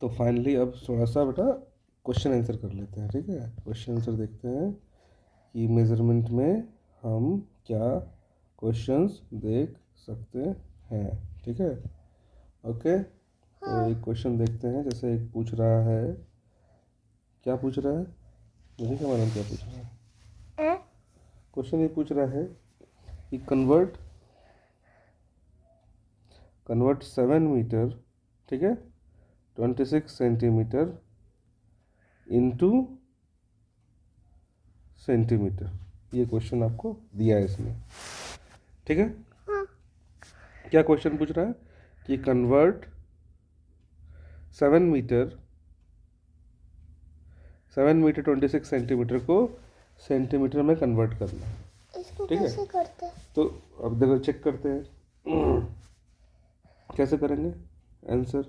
तो फाइनली अब थोड़ा सा बेटा क्वेश्चन आंसर कर लेते हैं, ठीक है। क्वेश्चन आंसर देखते हैं कि मेज़रमेंट में हम क्या क्वेश्चंस देख सकते हैं, ठीक है। ओके, तो एक क्वेश्चन देखते हैं। जैसे एक पूछ रहा है, क्या पूछ रहा है, मुझे क्या मालूम क्या पूछ रहा है। क्वेश्चन ये पूछ रहा है कि कन्वर्ट 7 मीटर, ठीक है, 26 सेंटीमीटर इनटू सेंटीमीटर। ये क्वेश्चन आपको दिया है इसमें, ठीक है। क्या क्वेश्चन पूछ रहा है कि कन्वर्ट 7 मीटर 26 सेंटीमीटर को सेंटीमीटर में कन्वर्ट करना है, इसको ठीक है। कैसे करते हैं? तो अब देखो चेक करते हैं कैसे करेंगे आंसर।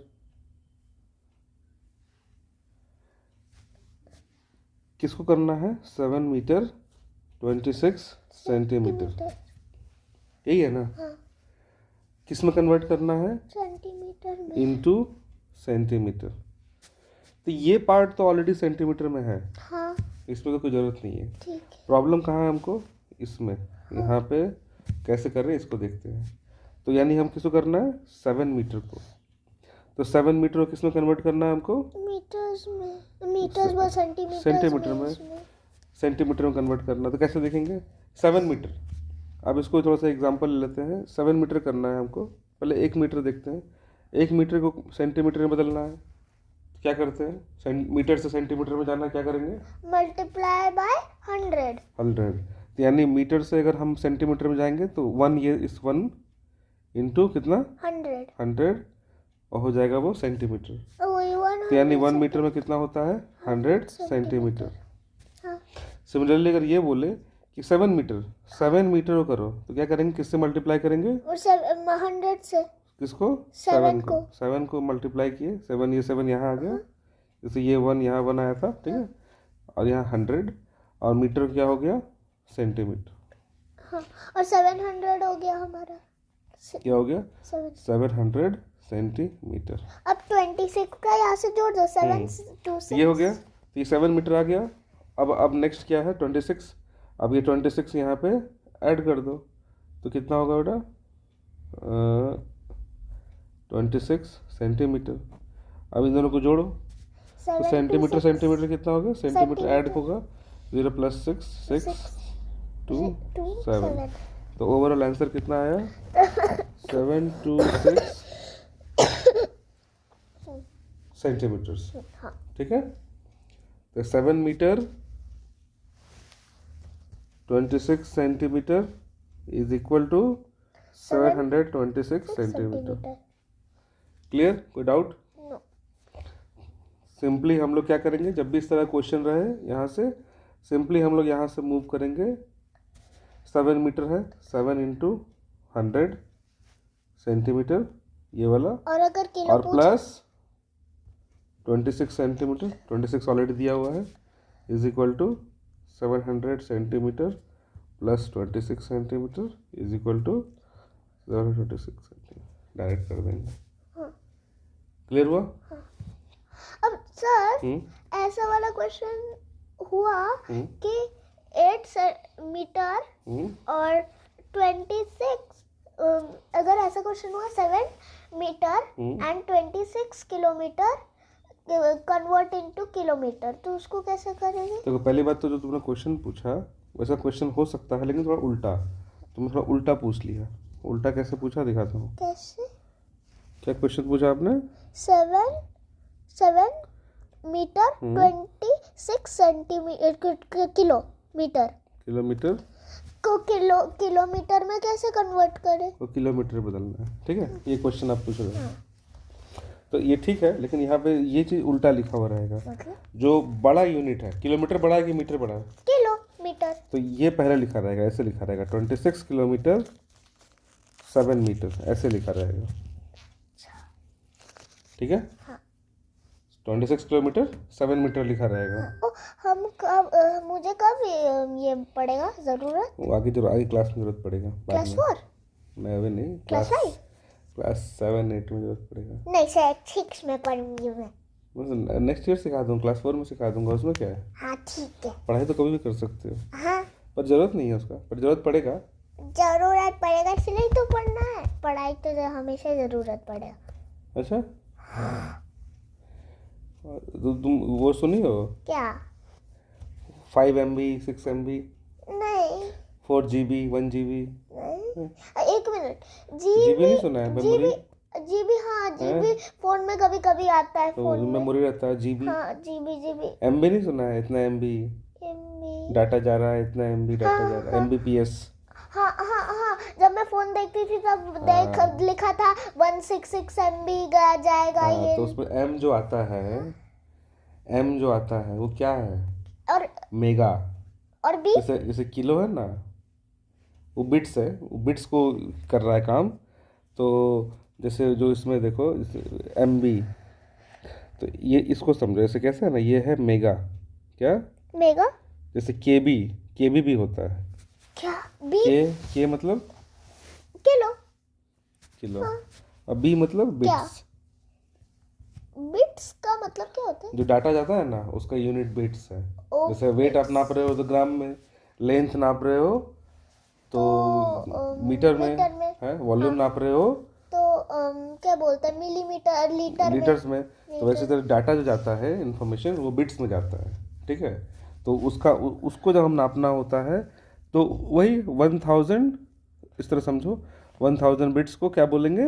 किसको करना है? 7 मीटर 26 सेंटीमीटर, यही है ना। हाँ, किस में कन्वर्ट करना है? सेंटीमीटर में। Into centimetre. तो ये पार्ट तो ऑलरेडी सेंटीमीटर में है, हाँ, इसमें तो कोई ज़रूरत नहीं है। ठीक है। प्रॉब्लम कहाँ है हमको? इसमें, यहाँ पे कैसे कर रहे हैं इसको देखते हैं। तो यानी हम किसको करना है? 7 मीटर को। तो 7 मीटर को किस में कन्वर्ट करना है हमको? मीटर्स में। मीटर्स व सेंटीमीटर में। सेंटीमीटर में कन्वर्ट करना, तो कैसे देखेंगे? 7 मीटर। अब इसको थोड़ा सा एग्जांपल ले लेते हैं। 7 मीटर करना है हमको, पहले 1 मीटर देखते हैं। 1 मीटर को सेंटीमीटर में बदलना है, क्या करते हैं? मीटर से सेंटीमीटर में जाना, क्या करेंगे? Multiply by 100। 100। तो यानी मीटर से अगर हम सेंटीमीटर में जाएंगे तो 1, ये इस 1 इंटू कितना? 100, और हो जाएगा वो सेंटीमीटर। वही तो यानी 1 मीटर में कितना होता है? 100 सेंटीमीटर। हाँ, सिमिलरली अगर ये बोले कि 7 मीटर को करो, तो क्या करेंगे? किससे मल्टीप्लाई करेंगे? और 100 से। किसको? 7 को। 7 को मल्टीप्लाई किए, 7, ये 7 यहाँ आ गया, जैसे ये 1 यहाँ 1 आया था, ठीक है। और यहाँ 100, और मीटर क्या हो गया? सेंटीमीटर। हाँ, और 700 हो गया हमारा। क्या हो गया? 700 सेंटीमीटर। अब 26 का यहाँ से जोड़ दो। 7 2 6 ये हो गया, तो ये 7 मीटर आ गया। अब नेक्स्ट क्या है? 26। अब ये 26 यहाँ पे ऐड कर दो, तो कितना होगा बेटा? 26 सेंटीमीटर। अब इन दोनों को जोड़ो, तो सेंटीमीटर कितना होगा? सेंटीमीटर ऐड होगा, 0 + 6 6 2 7। तो ओवरऑल आंसर कितना आया? 726 सेंटीमीटर्स, हाँ, ठीक है। तो 7 metre 26 centimetre is equal to 726 centimetre. Clear? कोई डाउट? नो। सिंपली हम लोग क्या करेंगे, जब भी इस तरह क्वेश्चन रहे यहाँ से, सिंपली हम लोग यहाँ से मूव करेंगे। 7 मीटर है, 7 इंटू 100 सेंटीमीटर, ये वाला, और अगर किलो और प्लस 26 सेंटीमीटर, 26 ऑलरेडी दिया हुआ है, is equal to 700 centimetre plus 26 centimetre is equal to 726 centimetre. Direct कर देंगे। क्लियर हुआ? अब सर ऐसा वाला क्वेश्चन हुआ कि 8 मीटर और 26, अगर ऐसा क्वेश्चन हुआ 7 metre and 26 kilometre convert into kilometre, तो उसको कैसे करेंगे? तो पहली बात तो जो तुमने क्वेश्चन पूछा वैसा क्वेश्चन हो सकता है, लेकिन थोड़ा उल्टा, तुमने थोड़ा उल्टा पूछ लिया। उल्टा कैसे पूछा दिखाता हूँ। कैसे? क्या क्वेश्चन पूछा आपने? 7 मीटर 26 सेंटीमीटर किलोमीटर को किलोमीटर में कैसे कन्वर्ट करें? तो किलोमीटर बदलना है, ठीक है। ये क्वेश्चन आप पूछ रहे हो, तो ये ठीक है, लेकिन यहाँ पे ये चीज़ उल्टा लिखा हुआ रहेगा। जो बड़ा यूनिट है, किलोमीटर बड़ा है कि मीटर बड़ा है? किलोमीटर। तो ये पहले लिखा रहेगा, ऐसे लिखा रहेगा 26 किलोमीटर 7 मीटर, ऐसे लिखा रहेगा, ठीक है। 26 किलोमीटर 7 मीटर लिखा रहेगा। हम कब मुझे कब ये पड़ेगा जरूरत? वो आगे क्लास में जरूरत पड़ेगा। क्लास 4? मैं अभी नहीं, क्लास 5? क्लास 7 8 में जरूरत पड़ेगा। नहीं, 6 में पढ़ूंगी मैं। नेक्स्ट ईयर सिखा दूँ, क्लास 4 में सिखा दूंगा, उसमें क्या है। हाँ ठीक है। पढ़ाई तो कभी भी कर सकते हो, हाँ पर ज़रूरत नहीं है उसका, पर ज़रूरत पड़ेगा। जरूरत पड़ेगा इसलिए तो पढ़ना है, पढ़ाई तो हमेशा जरूरत पड़ेगा। अच्छा, तो तुम वो सुनी हो, क्या? 5 MB 6 MB नहीं 4 GB 1 GB। नहीं, एक मिनट। जीबी नहीं सुना है, मेमोरी। जीबी हाँ जीबी फोन में कभी कभी आता है, तो फोन में। मेमोरी रहता है जीबी। हाँ जीबी जीबी। MB नहीं सुना है, इतना MB एमबी। डाटा जा रहा है, इतना MB डाटा जा रहा है, MBPS। हाँ हाँ हाँ, जब मैं फोन देखती थी तब देख लिखा था 166 MB जाएगा हाँ, ये। तो उसमें M जो आता है, M जो आता है वो क्या है, और मेगा। और बी। जैसे जैसे किलो है ना, वो बिट्स है, वो बिट्स को कर रहा है काम। तो जैसे जो इसमें देखो MB, तो ये इसको समझो, जैसे कैसे है ना, ये है मेगा। क्या, मेगा जैसे केबी भी होता है। क्या? बी के मतलब किलो। किलो, और बी मतलब क्या? बिट्स। बिट्स का मतलब क्या होता है? जो डाटा जाता है ना, उसका यूनिट बिट्स है। ओ जैसे वेट आप नाप रहे हो तो ग्राम में, लेंथ नाप रहे हो तो मीटर में, मीटर में। है वॉल्यूम नाप रहे हो तो क्या बोलते हैं, मिलीमीटर लीटर में। लीटर्स में। तो वैसे तरह डाटा जो जाता है, इन्फॉर्मेशन, वो बिट्स में जाता है, ठीक है। तो उसको जब हम नापना होता है तो वही 1000, इस तरह समझो, 1000 बिट्स को क्या बोलेंगे,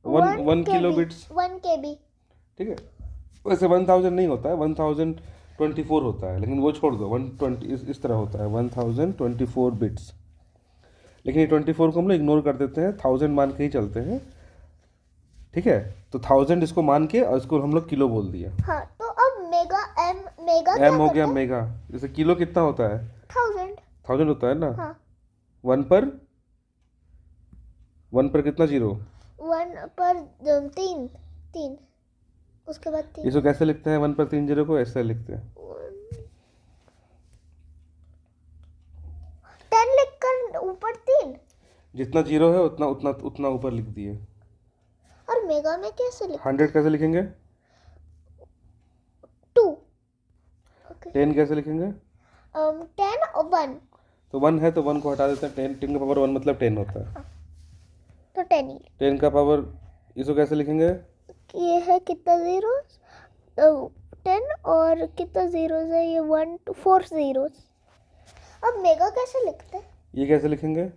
वन किलो बिट्स, 1 KB। ठीक है। वैसे 1000 नहीं होता है, 1024 होता है, लेकिन वो छोड़ दो, 120 इस तरह होता है, 1024 बिट्स। लेकिन ये 24 को हम लोग इग्नोर कर देते हैं, 1000 मान के ही चलते हैं, ठीक है। तो 1000 इसको मान के, और इसको हम लोग किलो बोल दिया। हाँ तो अब मेगा क्या एम हो करता गया है? मेगा। जैसे किलो कितना होता है, 1000। 1000 होता है ना। हाँ। वन पर, वन पर कितना जीरो, 1 पर 3 3, उसके बाद 3। इसको कैसे लिखते हैं, 1 पर 3 जीरो को ऐसे लिखते हैं। 10 लिख कर ऊपर 3। जितना जीरो है उतना उतना उतना ऊपर लिख दिए। और मेगा में कैसे लिख? 100 कैसे लिखेंगे, 2। ओके। 10 कैसे लिखेंगे, 10 और 1। तो 1 है तो 1 को हटा देते हैं, 10 का पावर 1 मतलब 10 होता है। तो 10 ही। 10 का पावर, इसको कैसे लिखेंगे, ये है कितना जीरोस? 10 और कितना जीरोस है ये? 1 2 4 जीरोस। अब मेगा कैसे लिखते हैं? ये कैसे लिखेंगे,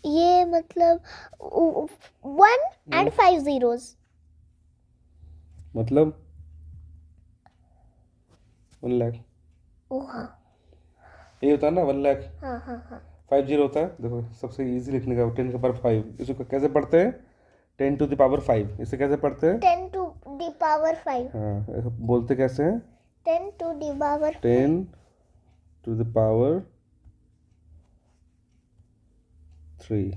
ये मतलब 1 and 5 zeros। मतलब 1 लाख, ओ हाँ ये होता है ना 1 लाख। हाँ हाँ हाँ। 5 जीरो होता है, देखो सबसे इजी लिखने का, 10 का पावर 5, इसको कैसे पढ़ते हैं, 10 टू द पावर 5, इसे कैसे पढ़ते हैं, 10 to the power 5। हाँ ऐसे बोलते कैसे हैं, 10 to the power 10 to the power 3,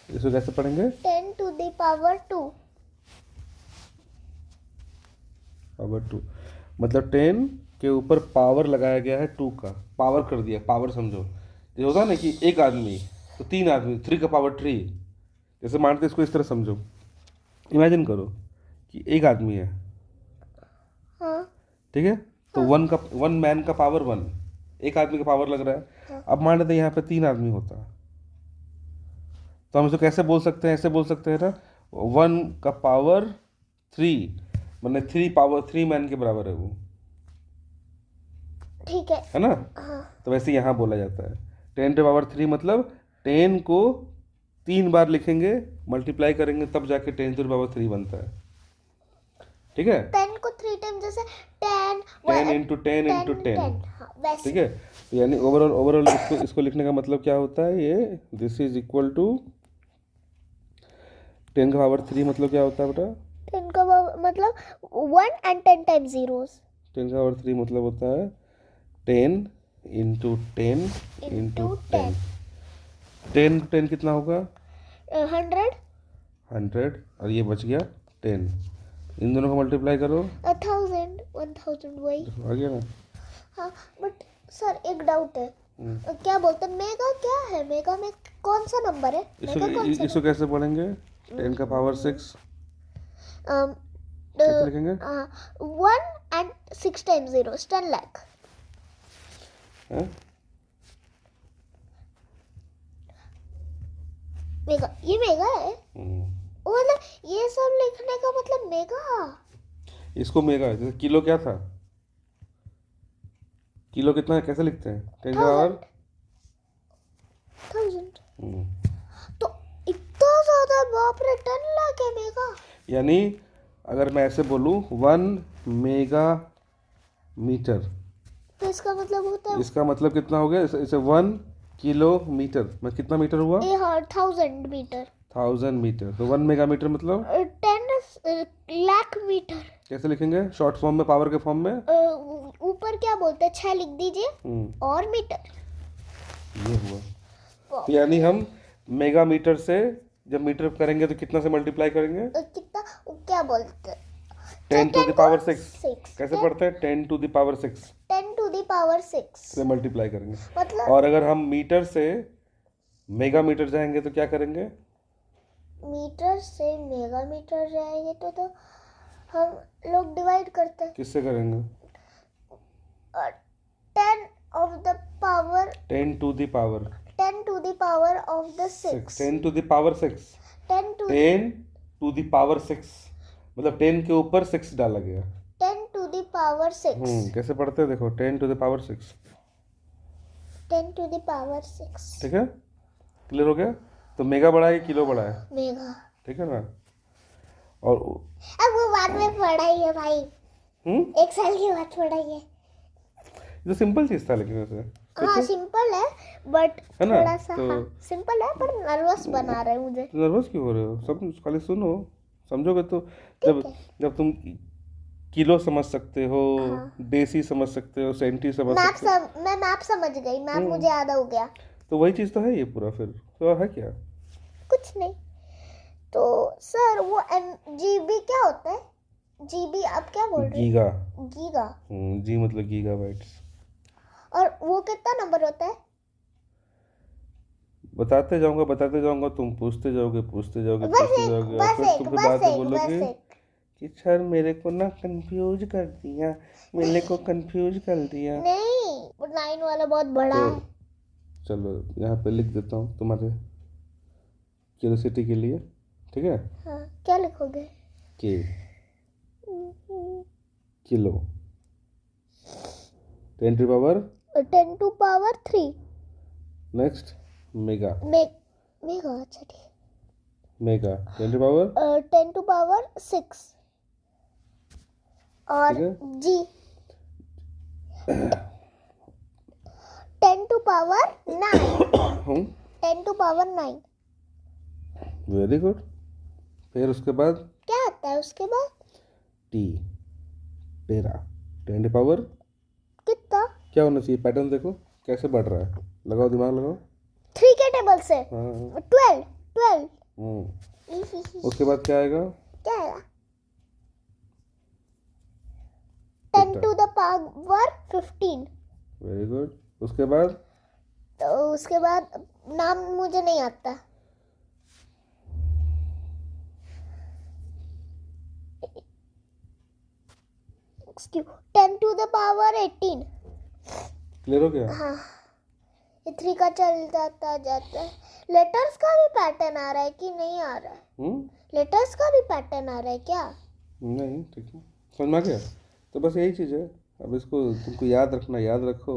इसको कैसे पढ़ेंगे, 10 to the power 2। पावर 2, मतलब 10 के ऊपर पावर लगाया गया है 2 का, पावर कर दिया, पावर समझो। ये होता है ना कि एक आदमी तो 3 आदमी, 3 का पावर 3, जैसे मानते इसको इस तरह समझो, इमेजिन करो कि एक आदमी है, हाँ ठीक है। तो 1 मैन का पावर 1, एक आदमी का पावर लग रहा है। अब मान लेते हैं यहाँ पे 3 आदमी होता, तो हम इसको कैसे बोल सकते हैं, ऐसे बोल सकते हैं ना, 1 का पावर 3, मतलब 3 पावर 3 मैन के बराबर है वो, ठीक है ना। हाँ। तो वैसे यहाँ बोला जाता है 10 टू पावर 3, मतलब 10 को 3 बार लिखेंगे, मल्टीप्लाई करेंगे, तब जाके 10 टू पावर 3 बनता है, ठीक है। 10 को 3 टाइम, जैसे 10 10 इंटू 10 इंटू 10, हाँ, वैसे। ठीक है। तो यानी ओवरऑल इसको लिखने का मतलब क्या होता है, ये दिस इज इक्वल टू 10 का पावर 3, मतलब क्या होता है बेटा, 10 का मतलब 1 and 10 टाइम zeros। 10 का पावर 3 मतलब होता है 10 इंटू 10 इंटू 10। 10 कितना होगा, 100 100, और ये बच गया 10, इन दोनों को मल्टीप्लाई करो, 1000 वही। आ गया ना। हाँ बट सर एक डाउट है, क्या बोलते हैं मेगा क्या है? मेगा में कौन सा नंबर है? मेगा कौन सा इसको कैसे पढ़ेंगे, 10 का पावर 6, कैसे लिखेंगे? 1 and 6 times zeros, 10 lakh. हैं? मेगा, ये मेगा है। हम्म, ओ मतलब ये सब लिखने का मतलब मेगा। इसको मेगा है। जैसे किलो क्या था? किलो कितना है, कैसे लिखते हैं? 10 का पावर 1000। तो इतना ज्यादा, बाप रे, 10 लाख है मेगा। यानी अगर मैं ऐसे बोलूँ 1 मेगा मीटर, तो इसका मतलब होता है इसका मतलब कितना हो गया? इसे 1 किलोमीटर में कितना मीटर हुआ? 1000 मीटर। 1000 मीटर। तो 1 मेगा मीटर मतलब 10 लाख मीटर। कैसे लिखेंगे शॉर्ट फॉर्म में, पावर के फॉर्म में? ऊपर क्या बोलते हैं, 6 लिख दीजिए और मीटर। ये हुआ। तो यानी हम मेगा मीटर से जब मीटर करेंगे तो कितना से मल्टीप्लाई करेंगे? कितना, क्या बोलते हैं, 10 टू द पावर 6। 6 कैसे पढ़ते हैं? 10 to the power 6 10 to the power 6 से मल्टीप्लाई करेंगे। मतलब और अगर हम मीटर से मेगा मीटर जाएंगे तो क्या करेंगे? मीटर से मेगा मीटर जाएंगे तो हम लोग डिवाइड करते हैं। किससे करेंगे? 10 of the power 10 to the power 10 to the power of the 6 10 to the power 6 10 to 10 to the power 6 मतलब 10 के ऊपर 6 डाला गया। 10 to the power 6 कैसे पढ़ते हैं देखो, 10 to the power 6। 10 to the power 6 ठीक है, क्लियर हो गया? तो मेगा बड़ा है, किलो बड़ा है? मेगा। ठीक है ना? और अब वो बाद में पढ़ा ही है भाई, 1 साल की बात पढ़ाई है। ये तो सिंपल चीज था लेकिन वैसे हाँ सिंपल है, बट है ना? थोड़ा सा तो हाँ सिंपल है, पर नर्वस बना रहे हैं मुझे। नर्वस क्यों हो रहे हो? सब खाली सुनो, समझोगे तो। जब है। जब तुम किलो समझ सकते हो, डेसी समझ सकते हो, सेंटी समझ सकते हो, मैं मैप समझ गई, मैप मुझे याद हो गया। तो वही चीज तो है ये पूरा। फिर तो है क्या? कुछ नहीं। तो सर वो जीबी क्या होता है? जीबी आप क्या बोल रहे गीगा। हैं? गीगा। जी मतलब गीगाबाइट्स। और वो कितना नंबर होता है? बताते जाऊंगा, तुम पूछते जाओगे और बस फिर एक, तुम फिर बाद में बोलोगे बस एक। कि सर मेरे को ना कंफ्यूज कर दिया, मेरे को कंफ्यूज कर दिया। नहीं, वो 9 वाला बहुत बड़ा तो है। चलो यहाँ पे लिख देता हूँ तुम्हारे क्यूरियोसिटी के लिए। ठीक है? हाँ, क्या लिखोगे? K kilo 10 to power 10 to power 3 next mega mega. अच्छा ठीक mega 10 to power 10 to power 6 और ठीक है? जी 10 to power 9 10 to power 9। Very good. फिर उसके बाद क्या आता है उसके बाद? टी टेरा 10 टू पावर कितना? क्या होना चाहिए? पैटर्न देखो कैसे बढ़ रहा है, लगाओ दिमाग लगाओ। 3 के टेबल से हाँ 12। उसके बाद क्या आएगा? क्या है? 10 to the power 15। Very good. उसके बाद तो उसके बाद नाम मुझे नहीं आता। Excuse 10 to the power 18। Clear हो गया? हाँ, ये 3 का चल जाता है। लेटर्स का भी पैटर्न आ रहा है कि नहीं आ रहा है? लेटर्स का भी पैटर्न आ रहा है क्या? नहीं, ठीक है, समझ में आ गया। तो बस यही चीज़ है। अब इसको तुमको याद रखना, याद रखो।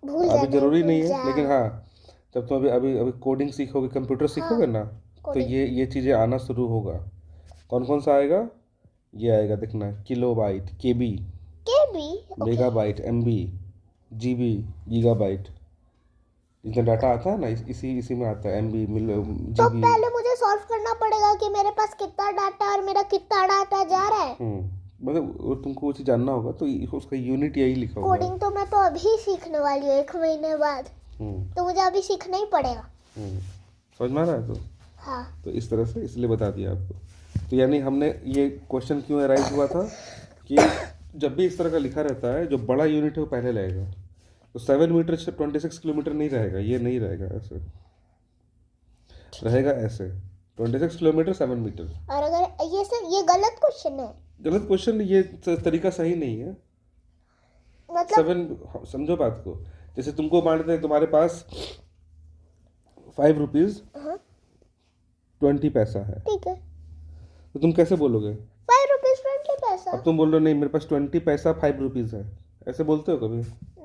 भूल अभी जरूरी भूल नहीं है, जाए। लेकिन हाँ जब तुम अभी कोडिंग सीखोगे, कंप्यूटर सीखोगे ना, तो coding। ये चीज़ें आना शुरू होगा। कौन कौन सा आएगा? ये आएगा, देखना, किलोबाइट, केबी, केबी, मेगाबाइट, एमबी, जीबी, गीगाबाइट। जितना डाटा आता है ना इसी में आता है, एमबी, तो जीबी। पहले मुझे सॉल्व करना पड़ेगा कि मेरे पास कितना डाटा और मेरा कितना डाटा जा रहा है। मतलब तुमको वो चीज़ जानना होगा, तो उसका यूनिट यही लिखा होगा। कोडिंग तो मैं तो अभी सीखने वाली हूँ 1 महीने बाद, तो मुझे अभी सीखना ही पड़ेगा। समझ में आ रहा है? तो हाँ तो इस तरह से इसलिए बता दिया आपको। तो यानी हमने ये क्वेश्चन क्यों अराइज हुआ था कि जब भी इस तरह का लिखा रहता है, जो बड़ा यूनिट है वो पहले लगेगा। तो 7 मीटर से 26 किलोमीटर नहीं रहेगा, ये नहीं रहेगा, ऐसे रहेगा, ऐसे 26 किलोमीटर 7 मीटर। और अगर ये गलत क्वेश्चन है। गलत क्वेश्चन, ये तरीका सही नहीं है। मतलब 7, समझो बात को। जैसे तुमको मानते हैं तुम्हारे पास 5 रुपीज हाँ 20 पैसा है, ठीक है, तो तुम कैसे बोलोगे? 5 रुपीज 20 पैसा। अब तुम बोल रहे हो नहीं मेरे पास 20 पैसा 5 रुपीज है, ऐसे बोलते हो कभी?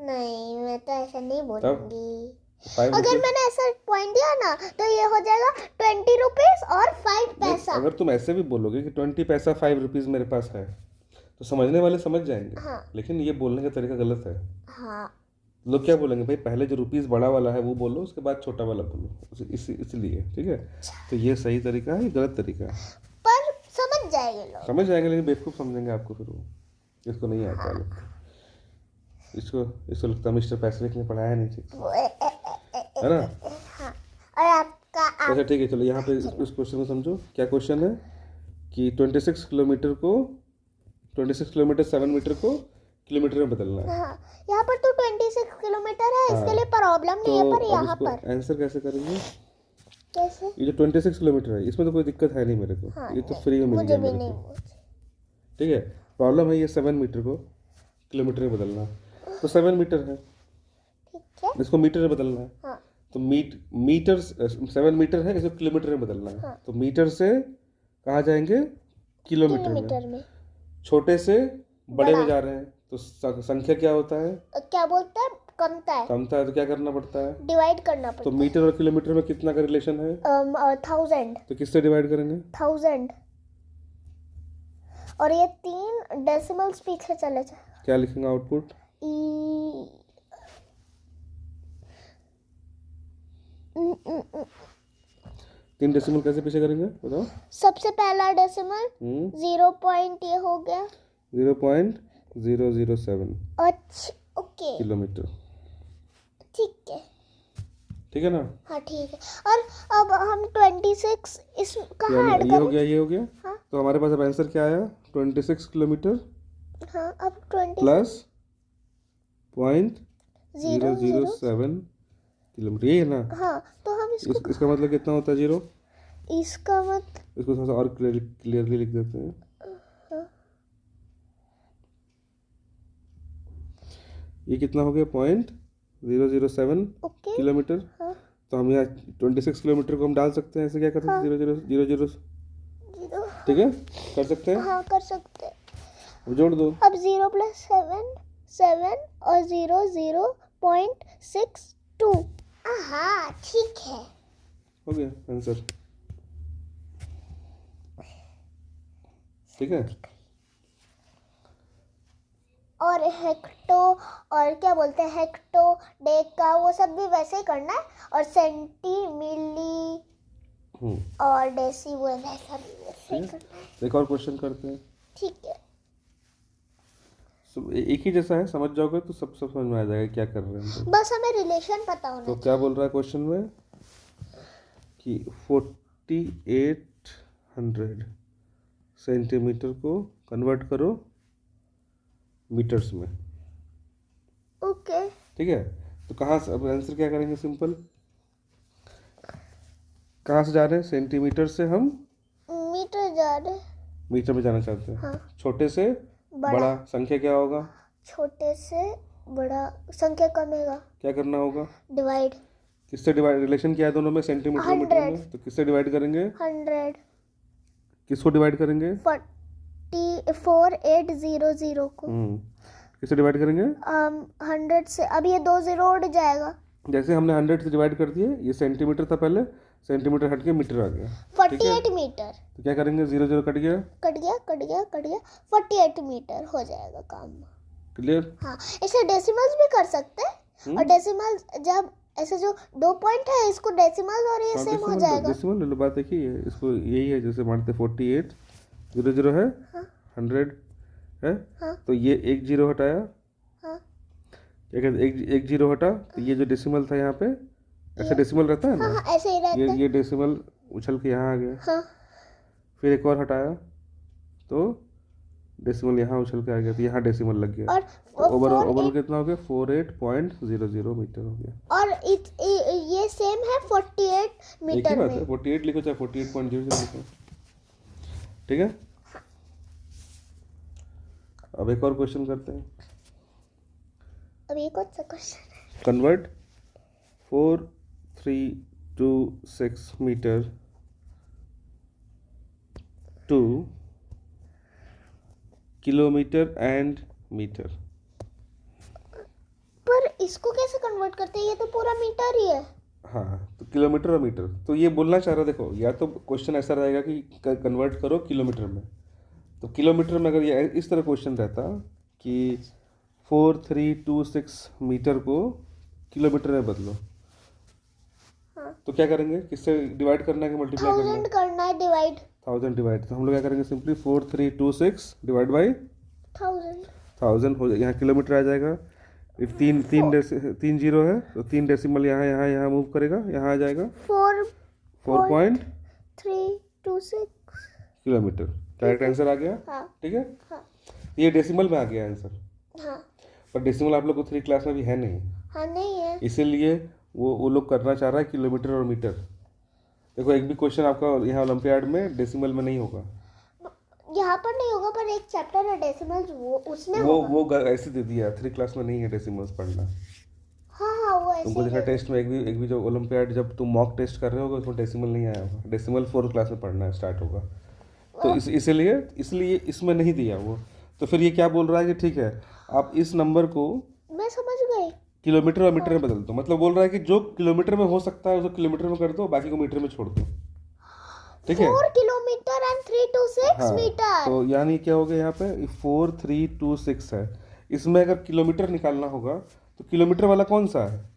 नहीं, मैं तो ऐसा नहीं बोलूंगी। 5 अगर मैंने ऐसा पॉइंट दिया ना तो ये हो जाएगा 20 रुपीज और 5 पैसा। अगर तुम ऐसे भी बोलोगे कि 20 पैसा 5 रुपीज मेरे पास है, तो समझने वाले समझ जाएंगे। हाँ लेकिन ये बोलने का तरीका गलत है। हाँ लोग क्या बोलेंगे, भाई पहले जो रुपीस बड़ा वाला है वो बोलो, उसके बाद छोटा वाला बोलो, इसलिए ठीक है। तो ये सही तरीका है, ये गलत तरीका है। पर समझ जाएंगे लोग। समझ जाएंगे, लेकिन बेवकूफ़ समझेंगे आपको फिर वो, इसको नहीं आता है लगता। इसको लगता है मिस्टर पैसिफिक ने पढ़ाया नहीं ठीक से, है ना? हाँ, और आपका अच्छा ठीक है, चलो यहाँ पे इस क्वेश्चन को समझो। क्या क्वेश्चन है कि 26 किलोमीटर 7 मीटर को किलोमीटर में बदलना है। हाँ, यहाँ पर तो 26 किलोमीटर है, इसके हाँ, लिए प्रॉब्लम नहीं है, पर यहाँ पर आंसर कैसे करेंगे? कैसे? ये जो 26 किलोमीटर है इसमें तो कोई दिक्कत है नहीं मेरे को। हाँ, ये तो फ्री में मिल मुझे गया भी मेरे नहीं को, ठीक है। प्रॉब्लम है ये 7 मीटर को किलोमीटर में बदलना। तो 7 मीटर है, ठीक है। इसको मीटर में बदलना है। हाँ तो मीटर 7 मीटर है, इसको किलोमीटर में बदलना है। हाँ। तो मीटर से कहाँ जाएंगे? किलोमीटर में। किलोमीटर में। छोटे से बड़े बड़ा। में जा रहे हैं, तो संख्या क्या होता है? क्या बोलते हैं? कमता है, कमता है, तो क्या करना पड़ता है? डिवाइड करना तो पड़ता मीटर और किलोमीटर में कितना का रिलेशन है? है। 1000 तो किससे डिवाइड करेंगे? 1000। और ये 3 डेसिमल्स पीछे चले जाए। क्या लिखेंगे आउटपुट? ई 3 डेसिमल कैसे पीछे करेंगे बताओ? सबसे पहला डेसिमल 0 पॉइंट ये हो गया 0.007 अच्छा ओके किलोमीटर, ठीक है। ठीक है ना? हाँ ठीक है। और अब हम 26 इस कहाँ ऐड ये हो करें? गया, ये हो गया। हाँ तो हमारे पास अब आंसर क्या आया? 26 किलोमीटर हाँ, अब 20 प्लस 0 0.007 किलोमीटर, ये है ना? हाँ, तो हम इसको इसका मतलब कितना होता है 0? इसका मत इसको थोड़ा सा और क्लियरली लिख देते हैं। ये कितना हो गया? 0.007 ओके। किलोमीटर। हाँ तो हम यहाँ 26 किलोमीटर को हम डाल सकते हैं, ऐसे क्या कर सकते हैं? 0.000, 0 ठीक है, कर सकते हैं। हाँ कर सकते हैं। अब जोड़ दो। अब 0 + 7 और 0 0.62। हाँ ठीक है। हो गया आंसर, ठीक है। और हेक्टो और क्या बोलते हैं, हेक्टो डेका वो सब भी वैसे ही करना है। और सेंटी मिली और डेसी वो वैसा भी वैसे ही करना है। एक और क्वेश्चन करते हैं, ठीक है। सब एक ही जैसा है, समझ जाओगे तो सब समझ में आ जाएगा क्या कर रहे हैं हम लोग। बस हमें रिलेशन पता होना तो क्या बोल रहा है क्वेश्चन में कि 4800 सेंटीमीटर को कन्वर्ट करो मीटर्स में, ओके। ठीक है। तो कहाँ से अब आंसर क्या करेंगे? सिंपल, कहाँ से जा रहे हैं? सेंटीमीटर से हम मीटर जा रहे हैं। मीटर में जाना चाहते हैं। हाँ। छोटे से बड़ा संख्या क्या होगा? छोटे से बड़ा संख्या कमेगा, क्या करना होगा? डिवाइड। किससे डिवाइड? रिलेशन क्या है दोनों में? सेंटीमीटर और मीटर में। तो किससे डिवाइड करेंगे? 100 किसको डिवाइड करेंगे? 4800 को। किससे डिवाइड करेंगे? 100 से। अब ये 2 0 उड़ जाएगा। जैसे हमने 100 से डिवाइड कर दिए, ये सेंटीमीटर था पहले, सेंटीमीटर हट के मीटर आ गया, 48 मीटर। तो क्या करेंगे? 0 0 कट गया, कट गया कट गया कट गया, 48 मीटर हो जाएगा काम। क्लियर? हाँ, इसे डेसिमल्स भी कर सकते हैं। और डेसिमल्स जब ऐसे जो 2 पॉइंट है इसको डेसिमल और ये सेम हो जाएगा। डेसिमल ले लो, बात एक ही है। इसको यही है, जैसे मानते 48 0 0 है, 100 है, तो ये एक 0 हटाया, हाँ क्या कहते एक 0 हटा, तो ये जो डेसिमल था यहाँ पे, ऐसे डेसिमल रहता है ना, हाँ ऐसे ही रहता है। ये डेसिमल उछल के यहाँ आ गया। हाँ फिर एक और हटाया तो डेसिमल यहाँ उछल के आ गया, तो यहाँ डेसिमल लग गया। और तो ओवरऑल कितना हो गया? 48.00 मीटर हो गया। और ये सेम है 48 एक ही मीटर बात में। है, 48 लिखो चाहे 48.00 लिखो, ठीक है, अब एक और क्वेश्चन करते हैं। अब ये कौन सा क्वेश्चन है? Convert 4326 metre to kilometre and metre. पर इसको कैसे कन्वर्ट करते हैं? ये तो पूरा मीटर ही है। हाँ, तो किलोमीटर और मीटर, तो ये बोलना चाह रहा, देखो या तो क्वेश्चन ऐसा रहेगा कि कन्वर्ट करो किलोमीटर में, तो किलोमीटर में अगर ये इस तरह क्वेश्चन रहता कि 4326 मीटर को किलोमीटर में बदलो, हाँ। तो क्या करेंगे, किससे डिवाइड करना है कि मल्टीप्लाई करना है? 1000 करना है डिवाइड। 1000 डिवाइड, तो हम लोग क्या करेंगे, सिंपली 4326 डिवाइड बाई 1000 हो जाएगा। यहाँ किलोमीटर आ जाएगा, ये तीन जीरो है, तो 3 डेसिमल यहाँ यहाँ यहाँ मूव करेगा, यहाँ आ जाएगा 4.326 किलोमीटर। करेक्ट आंसर आ गया। हाँ। ठीक है, हाँ। ये डेसिमल में आ गया आंसर, हाँ। पर डेसिमल आप लोग को 3 क्लास में भी है नहीं, हाँ नहीं है। इसीलिए वो लोग करना चाह रहा है किलोमीटर और मीटर। देखो एक भी क्वेश्चन आपका यहाँ ओलंपियाड में डेसिमल में नहीं होगा, यहाँ पर नहीं होगा, पर एक चैप्टर है डेसिमल्स, वो उसमें वो होगा। वो ऐसे दे दिया, 3 क्लास में नहीं है डेसिमल्स पढ़ना। हाँ हाँ, वो ऐसे तुमको देखा है। टेस्ट में एक भी जो ओलंपियाड जब तुम मॉक टेस्ट कर रहे होगे उसमें डेसिमल नहीं आया होगा, डेसिमल 4 क्लास में पढ़ना स्टार्ट होगा, तो इसलिए इसमें नहीं दिया वो। तो फिर ये क्या बोल रहा है कि ठीक है, आप इस नंबर को मैं समझ गई। किलोमीटर और मीटर में बदल दो, मतलब बोल रहा है कि जो किलोमीटर में हो सकता है उसको किलोमीटर में कर दो, बाकी को मीटर में छोड़ दो। ठीक है, 4 किलोमीटर एंड 326 हाँ, मीटर। तो यानी क्या हो गया यहाँ पे 4326 है, इसमें अगर किलोमीटर निकालना होगा तो किलोमीटर वाला कौन सा है?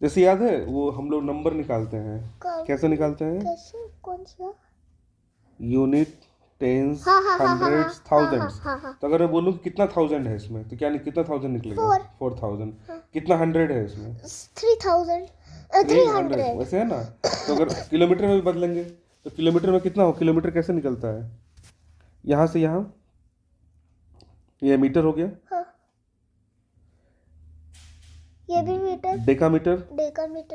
जैसे याद है वो हम लोग नंबर निकालते हैं, कैसे निकालते हैं? कैसे? कौन सा? यूनिट, टेंस, हाँ, हाँ, हाँ, हाँ, हंड्रेड्स, हाँ, थाउजेंड्स। हाँ, हाँ। तो अगर मैं बोलूँ कितना 1000 है इसमें, तो क्या कितना 1000 निकलेगा? 4000। कितना 100 है इसमें? 300। वैसे है ना। तो अगर किलोमीटर में भी बदलेंगे तो किलोमीटर में कितना हो, किलोमीटर कैसे निकलता है? यहाँ से यहाँ, ये मीटर हो गया। हाँ। ये भी मीटर। डेकामीटर,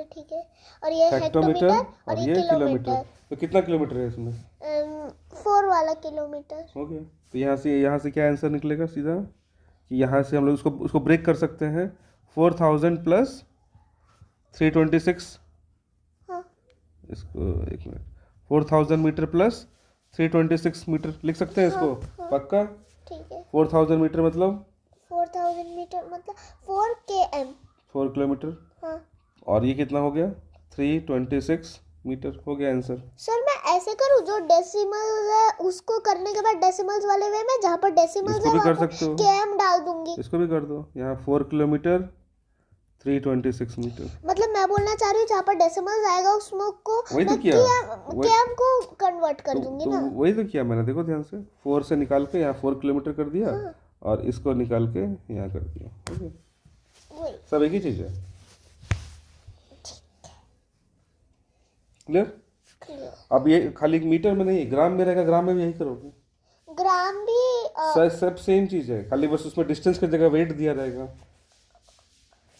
ठीक है। और ये हेक्टोमीटर और ये किलोमीटर। तो कितना किलोमीटर है इसमें? 4 वाला किलोमीटर हो गया। तो यहाँ से क्या आंसर निकलेगा सीधा, कि यहाँ से हम लोग उसको ब्रेक कर सकते हैं, 4000 प्लस 326। हाँ। इसको एक मिनट, 4000 मीटर प्लस 326 मीटर लिख सकते हैं इसको। हाँ। पक्का? ठीक है। 4000 मीटर मतलब 4000 मीटर मतलब 4 km। 4 किलोमीटर। हाँ। और ये कितना हो गया? 326 मीटर हो गया आंसर। सर मैं ऐसे करूँ, जो डेसिमल है उसको करने के बाद डेसिमल्स वाले वे में, जहाँ पर डेसिमल्स इसको है भी कर वहाँ पर सकते हो, km डाल दूंगी। इसको भी कर दो। यहाँ 4 किलोमीटर 326 मीटर। मतलब मैं बोलना चाह रही हूँ, जहाँ पर डेसिमल्स आएगा उसमें को वही तो मैं किया। km को कन्वर्ट कर दूंगी तो ना। वही तो किया मैंने, देखो ध्यान से, 4 से निकाल के यहाँ 4 किलोमीटर कर दिया। हाँ। और इसको निकाल के यहाँ कर दिया। ठीक है, वही। सब एक ही चीज़ है। क्लियर? अब ये खाली मीटर में नहीं, ग्राम में रहेगा, ग्राम में भी यही करोगे। ग्राम भी सब सेम चीज़ है, खाली बस उसमें डिस्टेंस की जगह वेट दिया रहेगा।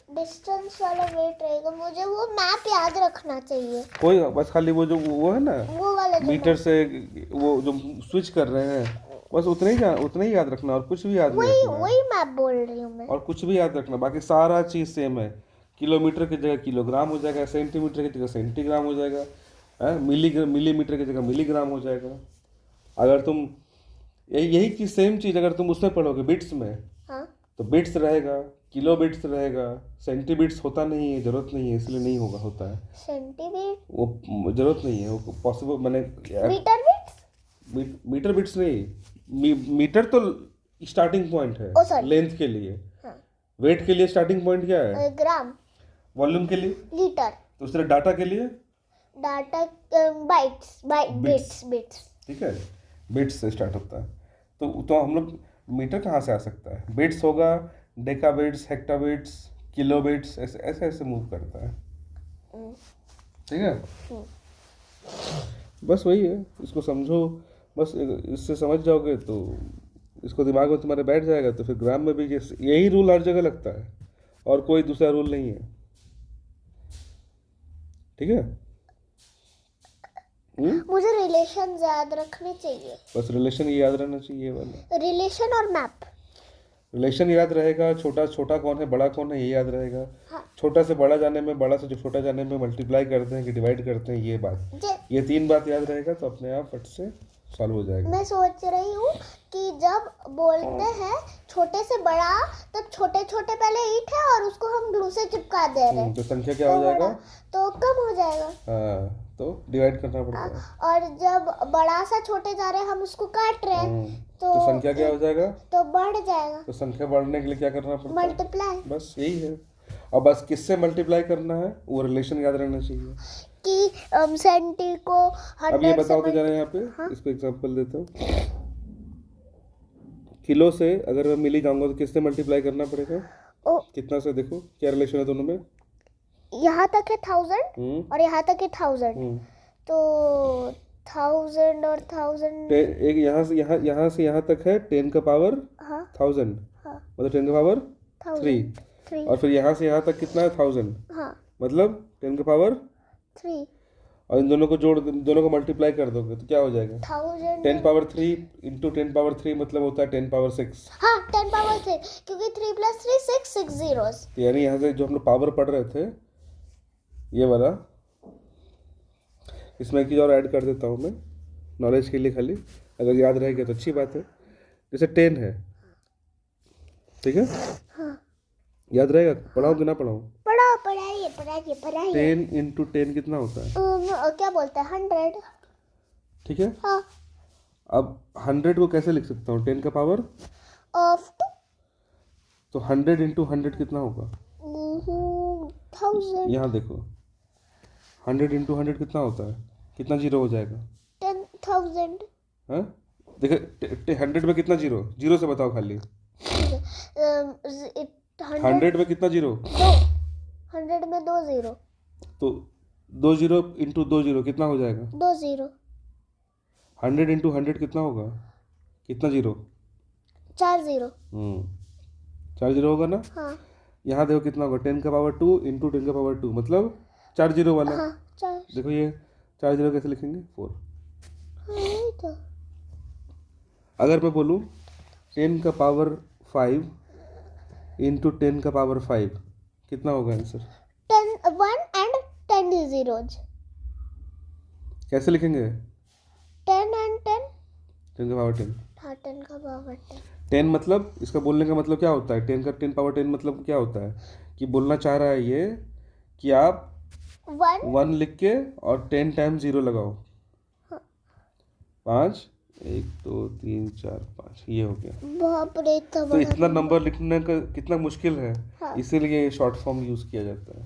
डिस्टेंस वाला वेट रहेगा। मुझे वो मैप याद रखना चाहिए, कोई बस खाली वो जो वो है ना, वो वाला जो मीटर से वो जो स्विच कर रहे हैं, बस उतना ही याद रखना, और कुछ भी याद नहीं रखना। वही मैप बोल रही हूँ मैं। और कुछ भी याद रखना, बाकी सारा चीज़ सेम है। किलोमीटर की जगह किलोग्राम हो जाएगा, सेंटीमीटर की जगह सेंटीग्राम हो जाएगा, मिलीमीटर की जगह मिलीग्राम हो जाएगा। अगर तुम यही चीज़ सेम चीज़ अगर तुम उसमें पढ़ोगे बिट्स में, हाँ। तो बिट्स रहेगा, किलो बिट्स रहेगा, सेंटीबिट्स होता नहीं है, ज़रूरत नहीं है, इसलिए नहीं होगा, होता है सेंटीमीटर, वो, ज़रूरत नहीं है वो, पॉसिबल मैंने मीटर बिट्स, मीटर बिट्स नहीं, मीटर तो स्टार्टिंग पॉइंट है लेंथ के लिए। हाँ। वेट के लिए स्टार्टिंग पॉइंट क्या है? ग्राम। वॉल्यूम के लिए लीटर। दूसरे डाटा के लिए डाटा बिट्स। ठीक है, बिट्स से स्टार्ट होता है। तो हम लोग मीटर कहाँ से आ सकता है? बिट्स होगा, Deka bits, hecto bits, kilo bits, ऐसे ऐसे मूव करता है। ठीक है, बस वही है, इसको समझो, बस इससे समझ जाओगे तो इसको दिमाग में तुम्हारे बैठ जाएगा, तो फिर ग्राम में भी यही रूल हर जगह लगता है, और कोई दूसरा रूल नहीं है। ठीक है, मुझे रिलेशन याद रखने चाहिए, बस रिलेशन ये याद रहना चाहिए, ये वाला रिलेशन और मैप। रिलेशन याद रहेगा, छोटा छोटा कौन है बड़ा कौन है ये याद रहेगा। हाँ। छोटा से बड़ा जाने में, बड़ा से जो छोटा जाने में मल्टीप्लाई करते हैं कि डिवाइड करते हैं, ये बात, ये 3 बात याद रहेगा तो अपने आप फट से सॉल्व हो जाएगा। मैं सोच रही हूँ कि जब बोलते हैं छोटे से बड़ा, तब छोटे छोटे पहले ईंट है और उसको हम ग्लू से चिपका दे रहे हैं, तो संख्या क्या हो जाएगा, तो कम हो जाएगा। हाँ, तो डिवाइड करना पड़ता है। और जब बड़ा सा छोटे जा रहे हैं, हम उसको काट रहे हैं, तो संख्या क्या हो जाएगा, तो बढ़ जाएगा। तो संख्या बढ़ने के लिए क्या करना पड़ता है, मल्टीप्लाई। बस यही है। और बस किससे मल्टीप्लाई करना है, वो रिलेशन याद रहना चाहिए कि सेंटी को 100 अब ये बताओ तो से जरा यहाँ पे। हाँ? इसको एग्जांपल देता हूँ। किलो से अगर मैं मिली जाऊंगा तो किससे मल्टीप्लाई करना पड़ेगा, कितना से, देखो क्या रिलेशन है दोनों में। यहाँ तक है 1000 और यहाँ तक है 1000, तो 1000 और 1000 एक यहाँ से यहाँ तक है 10 का पावर 1000, मतलब 10 का पावर 3, और फिर यहाँ से यहाँ तक कितना है 1000, मतलब 10 का पावर 3, और इन दोनों को दोनों को मल्टीप्लाई कर दोगे तो क्या हो जाएगा, 10 पावर 3 इंटू 10 पावर 3 मतलब होता है 10 पावर 6। हाँ, 10 पावर 6, क्योंकि 3 + 3 6 zeros। तो यानी यहाँ से जो हम लोग पावर पढ़ रहे थे ये वाला, इसमें एक चीज़ और ऐड कर देता हूँ मैं नॉलेज के लिए, खाली अगर याद रहेगा तो अच्छी बात है। जैसे 10 है, ठीक है, याद रहेगा, पढ़ाऊँ कि ना पढ़ाऊँ, पढ़ाइए। 10 इंटू 10 कितना होता है, क्या बोलते हैं, 100, ठीक है। हाँ। अब 100 को कैसे लिख सकता हूँ, 10 का पावर 2, तो 100 इंटू 100 कितना होगा, 1000। यहाँ देखो 100 इंटू 100 कितना होता है, कितना जीरो हो जाएगा, 10,000। हाँ देखो 100 में कितना जीरो, जीरो से बताओ खाली, 100 में कितना जीरो, 100 में 2 0, तो 2 जीरो इंटू 2 जीरो कितना हो जाएगा, 2 0। 100 इंटू 100 कितना होगा, कितना जीरो, 4 0। 4 जीरो होगा ना। हाँ। यहाँ देखो कितना होगा, 10 का पावर 2 इंटू 10 का पावर 2 मतलब 4 जीरो वाला। हाँ, 4। देखो ये 4 जीरो कैसे लिखेंगे, 4। हाँ, तो अगर मैं बोलूँ 10 का पावर 5 इंटू 10 का पावर 5 कितना होगा आंसर, 1 and 10 zeros। कैसे लिखेंगे, 10 and 10। 10 का पावर 10। हाँ, 10 का पावर 10। 10 मतलब इसका बोलने का मतलब क्या होता है, 10 का 10 पावर 10 मतलब क्या होता है, कि बोलना चाह रहा है ये कि आप 1 लिख के और 10 टाइम 0 लगाओ। 5 1 2 3 4 5 ये हो गया। बाप रे, तो इतना नंबर लिखने का कितना मुश्किल है। हाँ। इसीलिए शॉर्ट फॉर्म यूज किया जाता है।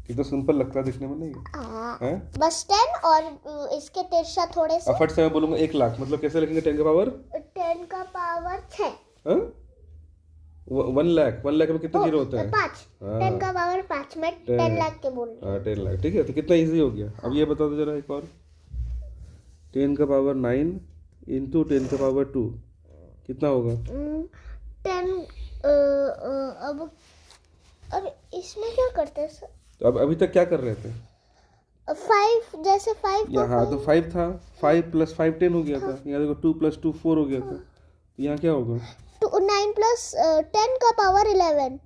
कितना सिंपल लगता है दिखने में, नहीं है? बस 10 और इसके तिरछा थोड़े से। फट से मैं बोलूंगा 1 लाख मतलब कैसे लिखेंगे, 10 का पावर 6। 1 लाख। 1 लाख में कितना जीरो होता है, 5। 10 का पावर 5 में 10 लाख के बोल रही हूँ। 10 लाख, ठीक है। तो कितना इजी हो गया। अब ये बता दो जरा एक और, 10 का पावर 9 इंटू 10 का पावर 2 कितना होगा, 10। अब इसमें क्या करते हैं सर? तो अब अभी तक क्या कर रहे थे, 5 जैसे 5 यहाँ तो 5 था, 5 + 5 10 हो गया था। यहाँ देखो 2 + 2 4 हो गया था। तो यहाँ क्या होगा, 9 + 10 का पावर 11।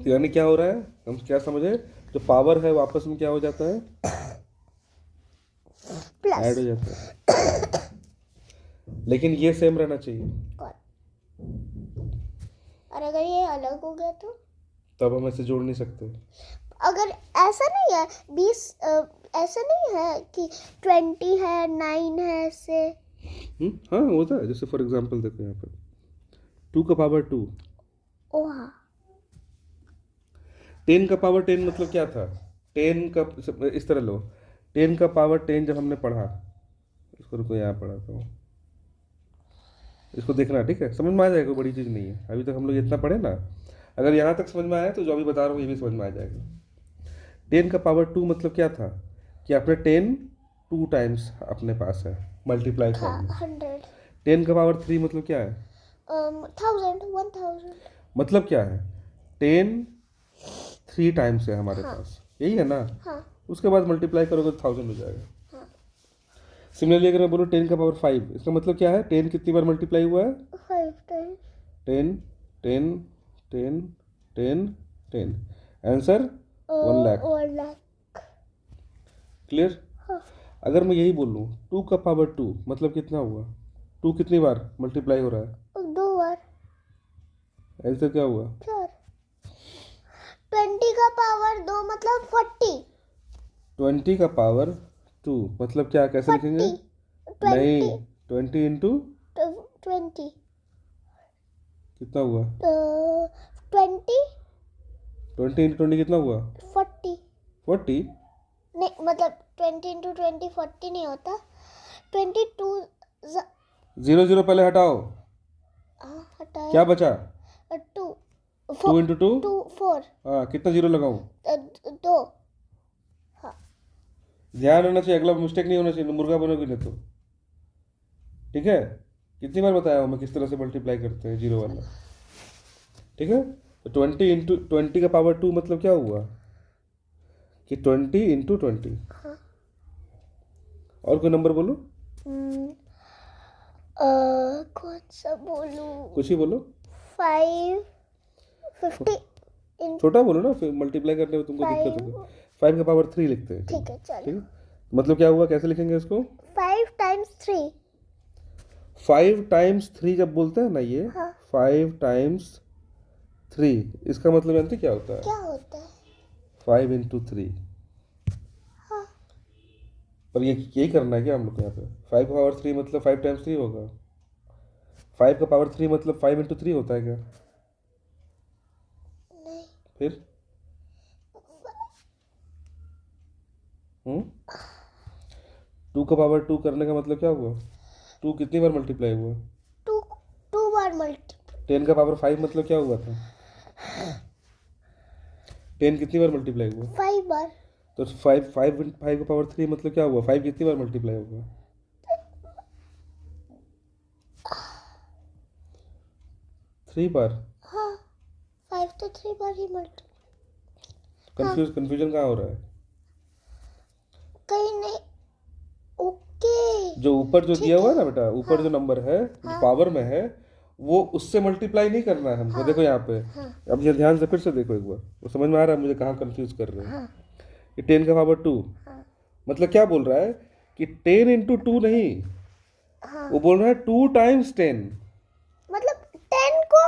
यानी क्या हो रहा है, हम क्या समझे, जो पावर है वापस में क्या हो जाता है, प्लस ऐड हो जाता है। लेकिन ये सेम रहना चाहिए। और अगर ये अलग हो गया तो तब हम ऐसे जोड़ नहीं सकते। अगर ऐसा नहीं है 20, ऐसा नहीं है कि 20 है 9 है ऐसे। हाँ होता है। जैसे फॉर एग्जांपल देखो यहाँ पर 2 का पावर 2। ओ हाँ, 10 का पावर 10 मतलब क्या था, 10 का इस तरह लो, 10 का पावर 10 जब हमने पढ़ा, इसको रुको यहाँ पढ़ाता हूँ, इसको देखना ठीक है, समझ में आ जाएगा, कोई बड़ी चीज़ नहीं है। अभी तक हम लोग इतना पढ़े ना, अगर यहाँ तक समझ में आया तो जो अभी बता रहा हूँ ये भी समझ में आ जाएगा। 10 का पावर 2 मतलब क्या था, कि आपने 10 2 टाइम्स अपने पास है मल्टीप्लाई फॉर्म में। 100। 10 का पावर 3 मतलब क्या है, 1000 मतलब क्या है, 10 3 टाइम्स है हमारे पास, यही है ना। हाँ। उसके बाद मल्टीप्लाई करोगे तो 1000 हो जाएगा। हाँ। सिमिलरली अगर मैं बोलूँ 10 का पावर 5, इसका मतलब क्या है? 10 कितनी बार मल्टीप्लाई हुआ है? 5 times. 10 10 10 10 10, answer 1 lakh. 1 lakh. Clear? हाँ। अगर मैं यही बोलूँ 2 का पावर 2 मतलब कितना हुआ? 2 कितनी बार मल्टीप्लाई हो रहा है? 2 बार। आंसर क्या हुआ? 4। 20 का पावर 2 मतलब 40। 20 का पावर 2 मतलब क्या? कैसे लिखेंगे? 40। नहीं, 20 इंटू 20। कितना हुआ? 20 20 इंटू 20 कितना हुआ? 40। 40। नहीं मतलब 20 इंटू 20 40 नहीं होता। 22 0 0 पहले हटाओ, हटाया। क्या बचा? 2 2 इंटू 2 2 4। हाँ, कितना जीरो लगाऊं? 2। ध्यान रहना चाहिए, अगला मिस्टेक नहीं होना चाहिए, मुर्गा बनोगे नहीं तो। ठीक है? कितनी बार बताया हूँ मैं किस तरह से मल्टीप्लाई करते हैं जीरो वाला। ठीक है? तो 20 इंटू 20 का पावर 2 मतलब क्या हुआ कि 20 इंटू 20। हाँ। और कोई नंबर बोलो, कौन सा बोलूं? कुछ ही बोलो। 5 50 छोटा बोलो ना, फिर मल्टीप्लाई करने में तुमको दिक्कत होगी। 5 का पावर 3 लिखते हैं। ठीक है चलो। ठीक है? मतलब क्या हुआ? कैसे लिखेंगे इसको? 5 टाइम्स 3। 5 टाइम्स 3 जब बोलते हैं ना ये, हाँ। 5 टाइम्स 3 इसका मतलब जानते क्या होता है? क्या होता है? 5 इंटू 3। हाँ। पर ये यही करना है क्या हम लोग को यहाँ पे? 5 का पावर 3 मतलब 5 टाइम्स 3 होगा। 5 का पावर 3 मतलब 5 इंटू 3 होता है क्या? नहीं। फिर 2 का पावर 2 करने का मतलब क्या हुआ? 2 कितनी बार मल्टीप्लाई हुआ? 2 बार मल्टीप्लाई। 10 का पावर 5 मतलब क्या हुआ था? 10 कितनी बार मल्टीप्लाई हुआ? 5 बार। तो 5 का पावर 3 मतलब क्या हुआ? 5 कितनी बार मल्टीप्लाई होगा? 3 बार। हाँ 5 तो 3 बार ही मल्टीप्लाई। कंफ्यूजन कहाँ हो रहा है? कहीं नहीं। ओके। जो ऊपर जो दिया हुआ है ना बेटा, ऊपर हाँ। जो नंबर है जो हाँ। पावर में है, वो उससे मल्टीप्लाई नहीं करना है हमको। हाँ। देखो यहाँ पे, हाँ। अब ये ध्यान से फिर से देखो एक बार, वो समझ में आ रहा है मुझे कहाँ कंफ्यूज कर रहे हैं। हाँ। ये 10 का पावर 2 हाँ। मतलब क्या बोल रहा है कि 10 इंटू 2 नहीं, हाँ। वो बोल रहा है 2 टाइम्स 10। मतलब 10 को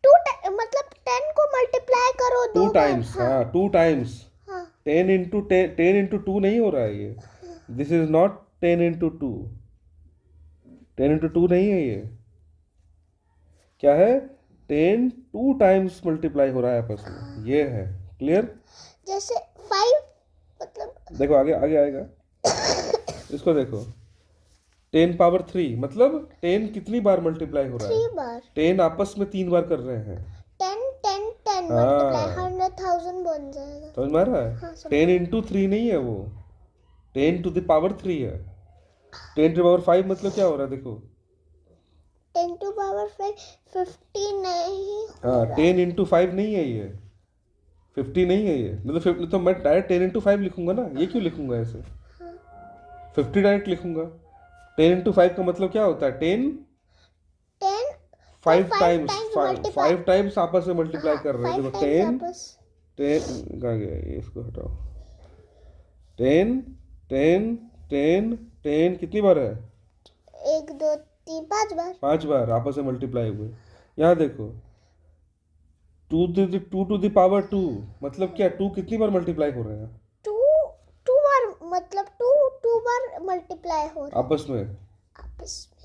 2 मतलब 10 को मल्टीप्लाई करो 2 2 बार। टाइम्स, हाँ 2 टाइम्स। हाँ। 10 इंटू 2 नहीं हो रहा है ये। This is not 10 into 2। 10 into 2 नहीं है ये। क्या है? 10 2 टाइम्स मल्टीप्लाई हो रहा है आपस में, ये है। क्लियर? जैसे 5 मतलब देखो आगे आगे आएगा। इसको देखो, 10 पावर 3 मतलब 10 कितनी बार मल्टीप्लाई हो रहा 3 है? बार। 10 आपस में 3 बार कर रहे हैं। 10 10 10 हाँ। मल्टीप्लाई 100,000 बन जाएगा। समझ में आ रहा है? हाँ, समझ 10 इंटू 3 नहीं है वो, 10 टू द पावर 3 है। 10 टू पावर 5 मतलब क्या हो रहा है? देखो 10 टू पावर 5 50 नहीं हो हाँ, रहा। 10 इंटू 5 नहीं है ये, 50 नहीं है ये। मतलब तो मैं डायरेक्ट 10 इंटू 5 लिखूंगा ना, ये क्यों लिखूंगा ऐसे? हाँ। 50 डायरेक्ट लिखूंगा। 10 इंटू 5 का मतलब क्या होता है? 10 10 5 5 टाइम्स, टाइम्स मल्टीप्लाई। 5 टाइम्स आपस में मल्टीप्लाई कर रहे हैं। 5 देखो टाइम्स 10 आपस। 10 कहाँ गया ये, इसको हटाओ। 10 10 10 10 कितनी बार है? 1 2 3 5 बार। 5 बार आपस में मल्टीप्लाई हुए। यहाँ देखो 2 टू द पावर 2 मतलब क्या? 2 कितनी बार मल्टीप्लाई हो रहे हैं 2 बार मतलब 2 बार मल्टीप्लाई हो रहा है आपस में? आपस में।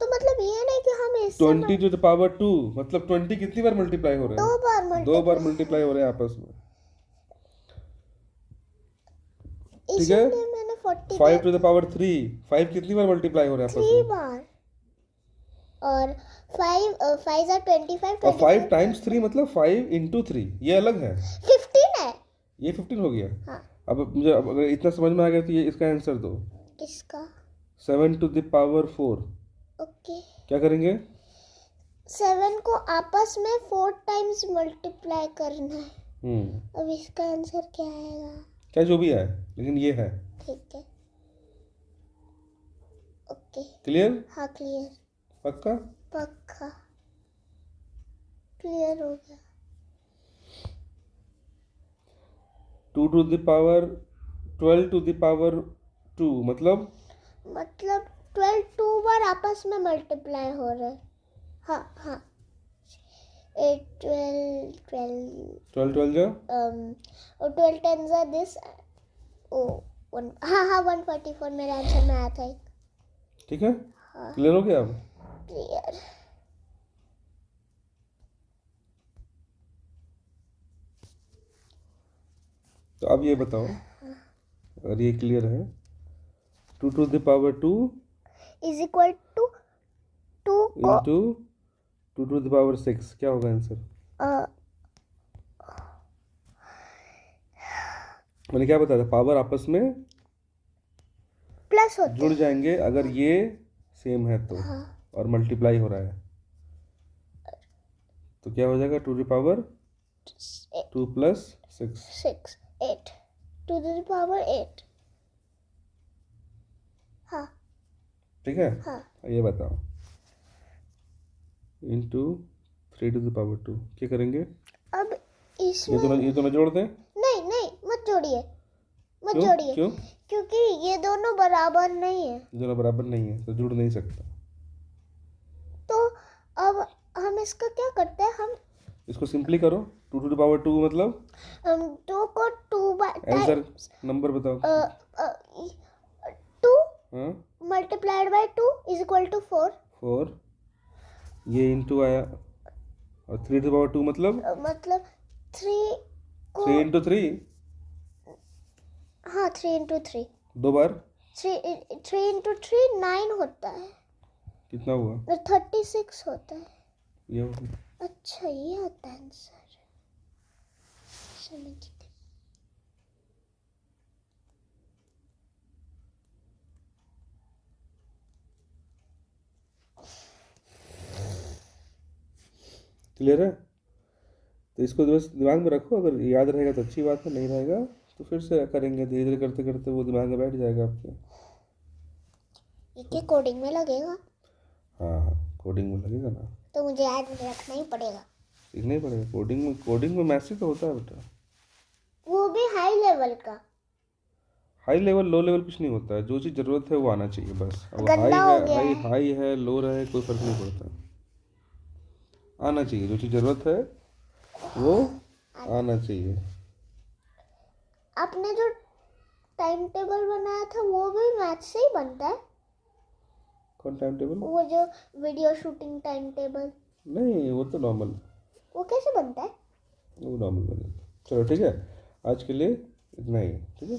तो मतलब ये नहीं कि हम इससे 20 टू द पावर 2 मतलब 20 कितनी बार मल्टीप्लाई हो रहे हैं? 2 बार 2 बार मल्टीप्लाई। मल्टीप्लाई हो रहे हैं आपस में। ठीक है? इसीलिए मैंने 40 5 टू द पावर 3 5 कितनी बार मल्टीप्लाई हो रहे हैं आपस 3 में? बार। और 5 are 25 और 5 टाइम्स 3 मतलब 5 इंटू 3, ये अलग है। 15 है। ये 15 हो गया। हाँ। अब मुझे अब अगर इतना समझ में आ गया तो ये इसका आंसर दो। किसका? 7 टू द पावर 4 ओके। क्या करेंगे? 7 को आपस में 4 टाइम्स मल्टीप्लाई करना है। अब इसका आंसर क्या आएगा? क्या जो भी है, लेकिन ये है। ठीक है, ओके। क्लियर? हाँ क्लियर, पक्का? पक्का क्लियर हो गया। 2 to the power 12 to the power 2 मतलब 12 2 बार आपस में मल्टीप्लाई हो रहे हैं। हाँ हाँ, 8 12 12 12 जा और 12 10 जा दिस। ओ हाँ हाँ 144 मेरे आंसर में आया था एक। ठीक है, हाँ क्लियर हो गया अब? क्लियर। तो अब ये बताओ, अगर ये क्लियर है, 2 to the power 2 is equal to 2 को इंटू 2 to the power 6, क्या होगा आंसर? मैंने क्या बताया था, पावर आपस में प्लस होता जुड़ है। जाएंगे अगर ये सेम है तो, हाँ और मल्टीप्लाई हो रहा है तो क्या हो जाएगा? 2 to the power 2 plus 6। 6 8 2 to the power 8। हाँ ठीक है, हाँ ये बताओ, इंटू 3 to the power 2 क्या करेंगे? अब इसमें ये तो ना जोड़ दें। नहीं नहीं मत जोड़िए, मत क्यों? जोड़िए, क्यों? क्योंकि ये दोनों बराबर नहीं है। दोनों बराबर नहीं है तो जुड़ नहीं सकता। तो अब हम इसका क्या करते हैं, हम इसको सिंपली करो, 2 to the power 2 मतलब 2 को 2 आंसर नंबर बताओ। 2 हाँ, multiplied by 2 is equal to 4। 4, ये इंटू आया, और 3 to the power 2 मतलब 3 को 3 into 3, हाँ 3 into 3 दो बार 3 into 3 9 होता है, कितना हुआ? 36 होता है। ये हो गया। अच्छा ये होता है आंसर, समझ गई। क्लियर है? तो इसको बस दिमाग में रखो, अगर याद रहेगा तो अच्छी बात है, नहीं रहेगा तो फिर से करेंगे, धीरे धीरे करते करते वो दिमाग में बैठ जाएगा आपके। ये क्या कोडिंग में लगेगा? हाँ हाँ, कोडिंग में लगेगा ना, तो मुझे याद रखना ही पड़ेगा। सीखना ही पड़ेगा। कोडिंग में मैथ्स ही तो होता है बेटा। वो भी हाई लेवल का। हाई लेवल लो लेवल कुछ नहीं होता है, जो चीज़ ज़रूरत है वो आना चाहिए बस। अब हाई गंदा हो है, गया है। हाई है, लो रहे, कोई फर्क नहीं पड़ता, आना चाहिए, जो चीज़ ज़रूरत है वो आना चाहिए। आपने जो टाइम टेबल बनाया था वो भी मैथ से ही बनता है? कौन टाइम टेबल? वो जो वीडियो शूटिंग टाइम टेबल, नहीं, वो तो नॉर्मल, वो कैसे बनता है? वो नॉर्मल बनेगा। चलो ठीक है, आज के लिए इतना ही, ठीक है।